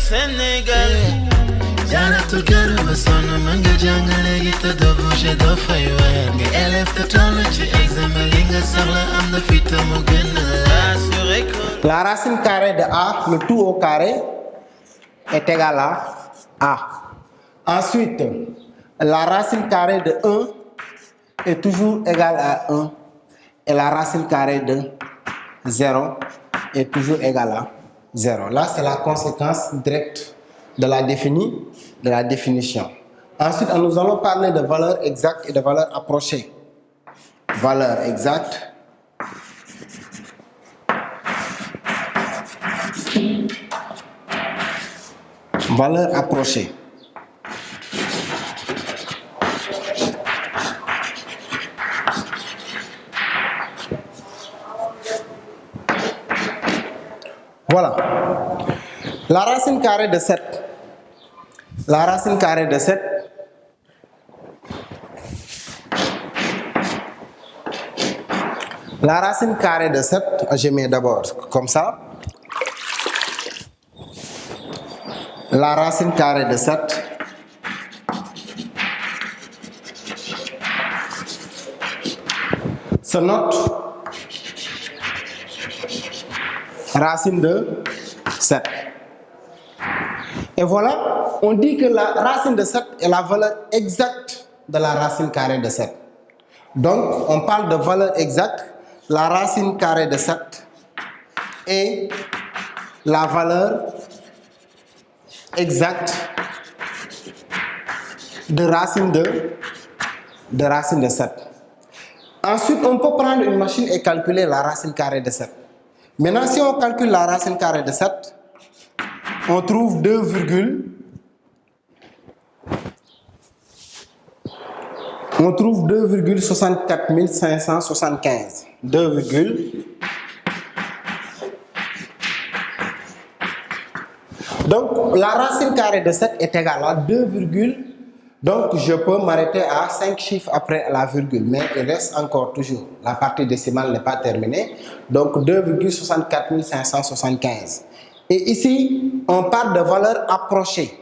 Sénégal. Jana to kero basona manga jangale gita do bouche do faywa Nge elef te tolo ci examen linga sala am na fita mo gëna Assuré que La racine carrée de A, le tout au carré, est égal à A. Ensuite, la racine carrée de 1 est toujours égale à 1. Et la racine carrée de 0 est toujours égale à 0. Là, c'est la conséquence directe de la définition. Ensuite, nous allons parler de valeurs exactes et de valeurs approchées. Valeurs exactes. Valeurs approchées. Voilà. La racine carrée de 7. La racine carrée de 7. La racine carrée de 7, je mets d'abord comme ça. La racine carrée de 7 se note racine de 7. Et voilà, on dit que la racine de 7 est la valeur exacte de la racine carrée de 7. Donc, on parle de valeur exacte. La racine carrée de 7 est la valeur exacte de racine de 7. Ensuite, on peut prendre une machine et calculer la racine carrée de 7. Maintenant, si on calcule la racine carrée de 7, on trouve 2,64 575. Donc, la racine carrée de 7 est égale à 2, donc je peux m'arrêter à 5 chiffres après la virgule, mais il reste encore toujours, la partie décimale n'est pas terminée, donc 2,64 575. Et ici, on parle de valeurs approchées.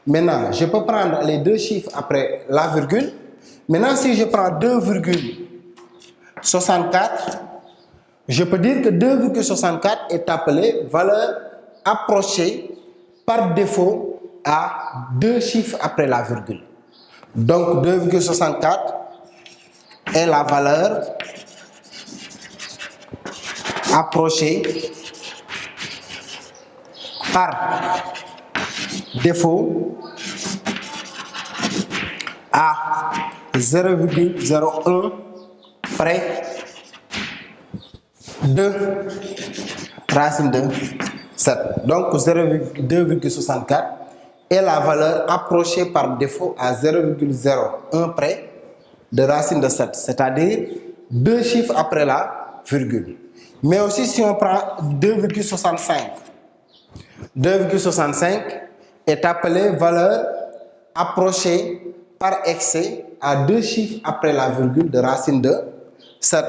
Maintenant, je peux prendre les deux chiffres après la virgule. Maintenant, si je prends 2,64, je peux dire que 2,64 est appelé valeur approchée par défaut à deux chiffres après la virgule. Donc 2,64 est la valeur approchée par défaut à 0,01 près de racine de 7. Donc 2,64 est la valeur approchée par défaut à 0,01 près de racine de 7, c'est-à-dire deux chiffres après la virgule. Mais aussi si on prend 2,65, 2,65 est appelé valeur approchée par excès à deux chiffres après la virgule de racine de 7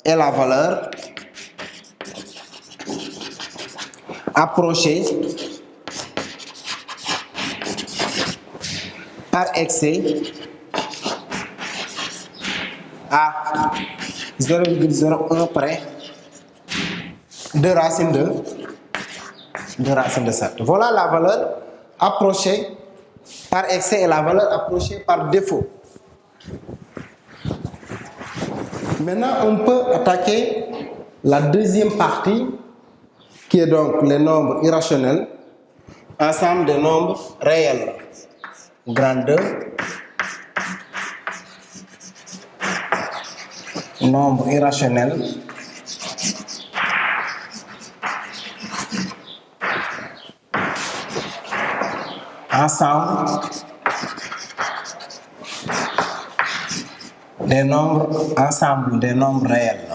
est la valeur approchée par excès à 0,01 près de racine de 7. Voilà la valeur approchée par excès et la valeur approchée par défaut. Maintenant, on peut attaquer la deuxième partie qui est donc les nombres irrationnels, ensemble des nombres réels. Grandeur, nombre irrationnel, ensemble des nombres réels.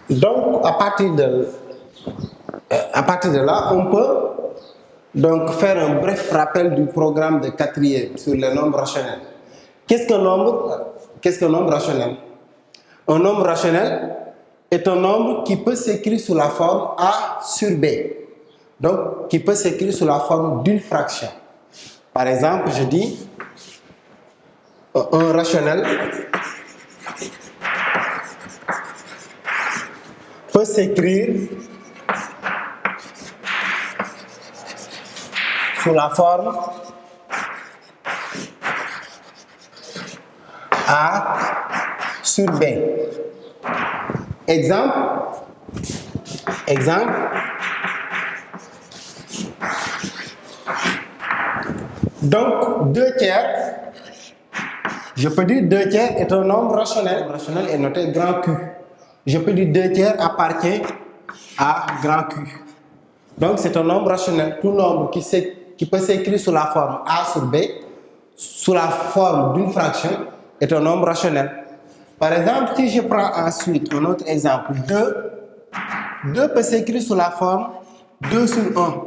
Donc, à partir de là, on peut donc faire un bref rappel du programme de quatrième sur les nombres rationnels. Qu'est-ce qu'un nombre rationnel? Un nombre rationnel est un nombre qui peut s'écrire sous la forme A sur B. Donc, qui peut s'écrire sous la forme d'une fraction. Par exemple, je dis un rationnel peut s'écrire sous la forme A sur B. Exemple. Donc, 2 tiers, je peux dire 2 tiers est un nombre rationnel. Le rationnel est noté grand Q. Je peux dire 2 tiers appartient à grand Q. Donc, c'est un nombre rationnel. Tout nombre qui peut s'écrire sous la forme A sur B, sous la forme d'une fraction, est un nombre rationnel. Par exemple, si je prends ensuite un autre exemple, 2 peut s'écrire sous la forme 2 sur 1.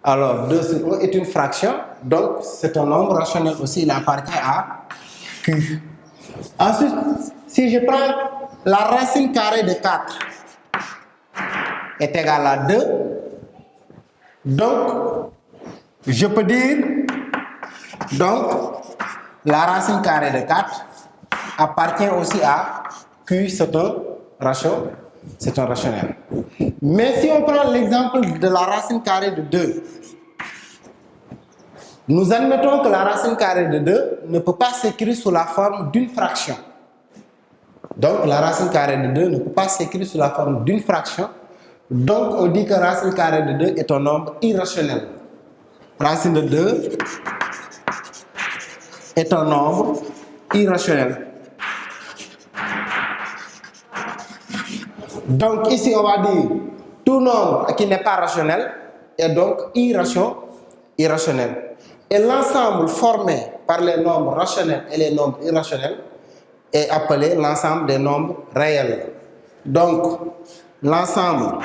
Alors, 2 sur 1 est une fraction, donc c'est un nombre rationnel aussi, il appartient à Q. Ensuite, si je prends la racine carrée de 4 est égale à 2, donc je peux dire, donc la racine carrée de 4 appartient aussi à Q, c'est un rationnel. Mais si on prend l'exemple de la racine carrée de 2, nous admettons que la racine carrée de 2 ne peut pas s'écrire sous la forme d'une fraction. Donc la racine carrée de 2 ne peut pas s'écrire sous la forme d'une fraction. Donc on dit que la racine carrée de 2 est un nombre irrationnel. Racine de 2 est un nombre irrationnel. Donc ici on va dire tout nombre qui n'est pas rationnel est donc irrationnel. Et l'ensemble formé par les nombres rationnels et les nombres irrationnels est appelé l'ensemble des nombres réels. Donc l'ensemble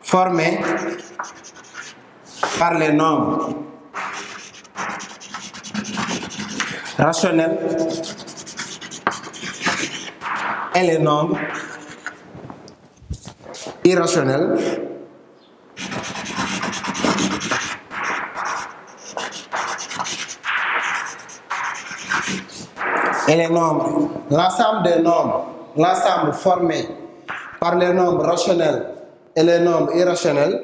formé par les nombres rationnels et les nombres irrationnels et les nombres, l'ensemble des nombres, l'ensemble formé par les nombres rationnels et les nombres irrationnels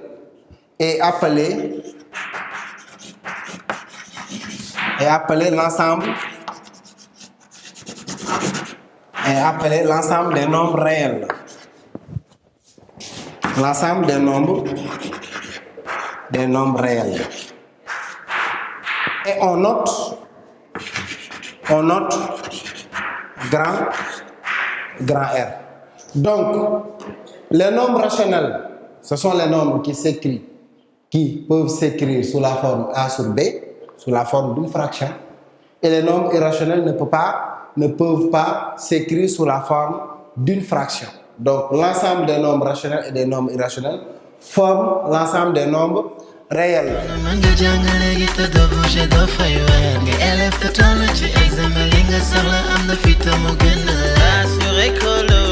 est appelé l'ensemble des nombres réels. L'ensemble des nombres réels. Et on note grand R. Donc, les nombres rationnels, ce sont les nombres qui peuvent s'écrire sous la forme A sur B, sous la forme d'une fraction. Et les nombres irrationnels ne peuvent pas s'écrire sous la forme d'une fraction. Donc, l'ensemble des nombres rationnels et des nombres irrationnels forment l'ensemble des nombres réels. Assuré que